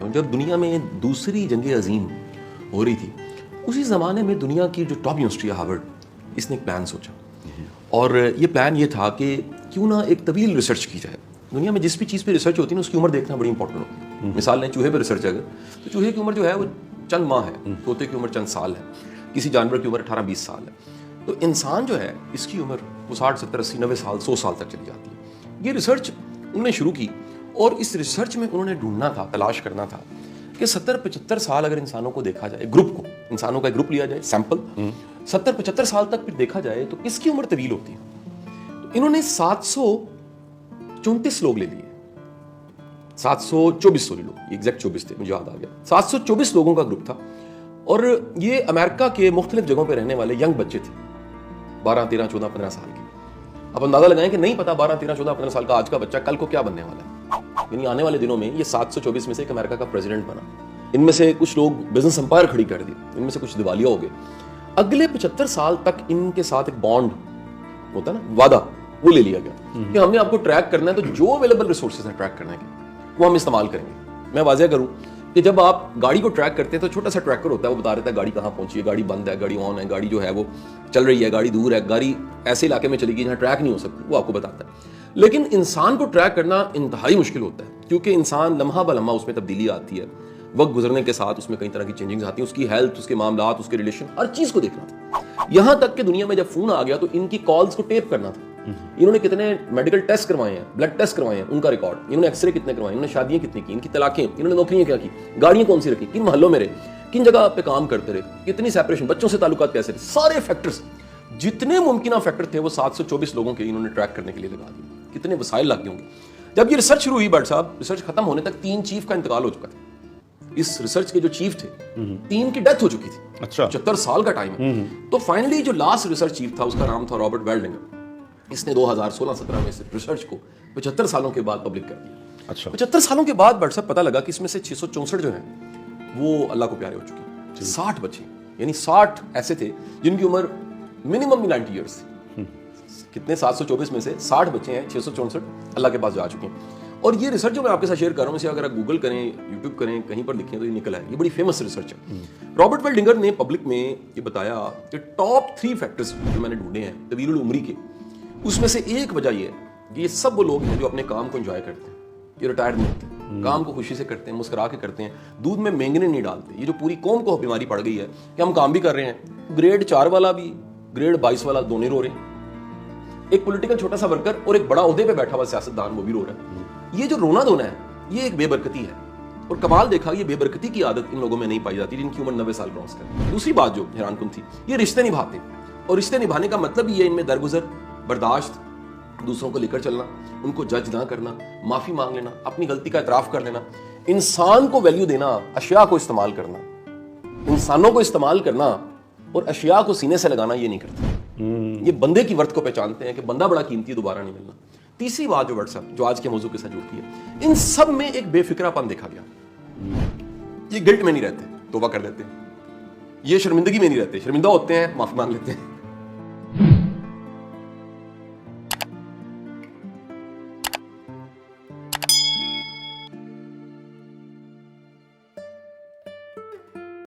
جب دنیا میں دوسری جنگ عظیم ہو رہی تھی اسی زمانے میں دنیا کی جو ٹاپ یونیورسٹی ہے ہارورڈ، اس نے ایک پلان سوچا، اور یہ پلان یہ تھا کہ کیوں نہ ایک طویل ریسرچ کی جائے. دنیا میں جس بھی چیز پہ ریسرچ ہوتی ہے نا اس کی عمر دیکھنا بڑی امپورٹنٹ ہوتی ہے. مثال لیں چوہے پہ ریسرچ اگر تو چوہے کی عمر جو ہے وہ چند ماہ ہے، طوطے کی عمر چند سال ہے، کسی جانور کی عمر 18-20 سال ہے. تو انسان جو ہے اس کی عمر وہ 60 70 80 90 سال 100 سال تک چلی جاتی ہے. یہ ریسرچ انہوں نے شروع کی اور اس ریسرچ میں انہوں نے ڈھونڈنا تھا، تلاش کرنا تھا کہ 70-75 سال اگر انسانوں کو دیکھا جائے، گروپ کو، انسانوں کا گروپ لیا جائے سیمپل، 70-75 سال تک پھر دیکھا جائے تو کس کی عمر طویل ہوتی ہے. تو انہوں نے 734 لوگ لے لیے، 724 لوگ، ایگزیکٹ 24 تھے، مجھے یاد آ گیا. 724 لوگوں کا گروپ تھا اور یہ امریکہ کے مختلف جگہوں پہ رہنے والے ینگ بچے تھے، 12 13 14 15 سال کے. اب اندازہ لگائیں کہ نہیں پتا 12 13 14 15 سال کا آج کا بچہ کل کو کیا بننے والا ہے. یعنی آنے والے دنوں میں یہ 724 میں سے ایک امریکہ کا پریزیڈنٹ بنا. ان میں سے کچھ لوگ بزنس امپائر کھڑی کر دی، ان میں سے کچھ دیوالیہ ہو گئے. اگلے 75 سال تک ان کے ساتھ ایک بانڈ ہوتا ہے نا، وعدہ، وہ لے لیا گیا کہ ہم نے آپ کو ٹریک کرنا ہے تو جو اویلیبل ریسورسز ہیں ٹریک کرنے کے وہ ہم استعمال کریں گے. میں واضح کروں کہ جب آپ گاڑی کو ٹریک کرتے ہیں تو چھوٹا سا ٹریکر ہوتا ہے، وہ بتا دیتا ہے گاڑی کہاں پہنچی ہے، گاڑی بند ہے، گاڑی آن ہے، گاڑی جو ہے وہ چل رہی ہے، گاڑی دور ہے، گاڑی ایسے علاقے میں چلے گی جہاں ٹریک نہیں ہو سکتی، وہ آپ کو بتاتا ہے. لیکن انسان کو ٹریک کرنا انتہائی مشکل ہوتا ہے کیونکہ انسان لمحہ بہ لمحہ اس میں تبدیلی آتی ہے، وقت گزرنے کے ساتھ اس میں کئی طرح کی چینجنگز آتی ہیں، اس کی ہیلتھ، اس کے معاملات، اس کے ریلیشن، ہر چیز کو دیکھنا تھا. یہاں تک کہ دنیا میں جب فون آ گیا تو ان کی کالز کو ٹیپ کرنا تھا. انہوں نے کتنے میڈیکل ٹیسٹ کروائے ہیں، بلڈ ٹیسٹ کروائے ہیں، ان کا ریکارڈ، انہوں نے ایکس رے کتنے کروائے، انہوں نے شادیاں کتنی کی، ان کی طلاقیں، انہوں نے نوکریاں کیا کی، گاڑیاں کون سی رکھی، کن محلوں میں رہے، کن جگہ پہ کام کرتے رہے، کتنی سیپریشن، بچوں سے تعلقات کیسے رہے، سارے فیکٹرز جتنے ممکنہ فیکٹر تھے وہ 724 لوگوں کے انہوں نے ٹریک کرنے کے لیے لگا دیے. کتنے وسائل لگ گئے ہوں گے. جب یہ ریسرچ شروع ہوئی بٹ صاحب، ریسرچ ختم ہونے تک 3 چیف کا انتقال ہو چکا تھا. اس ریسرچ کے جو چیف تھے 3 کی ڈیتھ ہو چکی تھی. اچھا، 75 سال کا ٹائم ہے. تو فائنلی جو لاسٹ ریسرچ چیف تھا اس کا نام تھا رابرٹ ویلڈنگر. اس نے 2016-17 میں اس ریسرچ کو 75 سالوں کے بعد پبلک کر دیا. اچھا، 75 سالوں کے بعد بٹ صاحب پتہ لگا کہ اس میں سے 664 جو ہیں وہ اللہ کو پیارے ہو چکے ہیں. 60 بچے، یعنی 60 ایسے تھے جن کی عمر منیمم 90 ایئرس تھی. کتنے؟ 724 میں سے 60 بچے ہیں، 664 اللہ کے پاس جا چکے ہیں. اور یہ ریسرچ جو میں آپ کے ساتھ شیئر کر رہا ہوں اسے اگر آپ گوگل کریں، یوٹیوب کریں، کہیں پر لکھیں تو یہ نکل آئے. یہ بڑی فیمس ریسرچ ہے. رابرٹ ویلڈنگر نے پبلک میں یہ بتایا کہ ٹاپ 3 فیکٹرز جو میں نے ڈھونڈے ہیں طویل العمری کے، اس میں سے ایک وجہ یہ ہے کہ یہ سب وہ لوگ ہیں جو اپنے کام کو انجوائے کرتے ہیں. یہ ریٹائرڈ نہیں ہوتے، کام کو خوشی سے کرتے ہیں، مسکرا کے کرتے ہیں، دودھ میں مینگنے نہیں ڈالتے. یہ جو پوری قوم کو بیماری پڑ گئی ہے کہ ہم کام بھی کر رہے ہیں، گریڈ 4 والا بھی، گریڈ 22 والا دونوں رو رہے ہیں. ایک پولیٹیکل چھوٹا سا ورکر اور ایک بڑا عہدے پہ بیٹھا ہوا سیاستدان وہ بھی رو رہا ہے. یہ جو رونا دھونا ہے یہ ایک بے برکتی ہے. اور کمال دیکھا یہ بے برکتی کی عادت ان لوگوں میں نہیں پائی جاتی جن کی عمر 90 سال کراس کرتی. دوسری بات جو حیران کن تھی، یہ رشتے نبھاتے ہیں. اور رشتے نبھانے کا مطلب یہ ان میں درگزر، برداشت، دوسروں کو لے کر چلنا، ان کو جج نہ کرنا، معافی مانگ لینا، اپنی غلطی کا اعتراف کر لینا، انسان کو ویلیو دینا، اشیاء کو استعمال کرنا، انسانوں کو استعمال کرنا اور اشیاء کو سینے سے لگانا یہ نہیں کرتے. یہ بندے کی ورتھ کو پہچانتے ہیں کہ بندہ بڑا قیمتی ہے، دوبارہ نہیں ملنا. تیسری بات جو واٹس ایپ جو آج کے موضوع کے ساتھ جڑتی ہے، ان سب میں ایک بے فکرہ پن دیکھا گیا. یہ گلٹ میں نہیں رہتے، توبہ کر لیتے ہیں. یہ شرمندگی میں نہیں رہتے، شرمندہ ہوتے ہیں، معافی مانگ لیتے ہیں.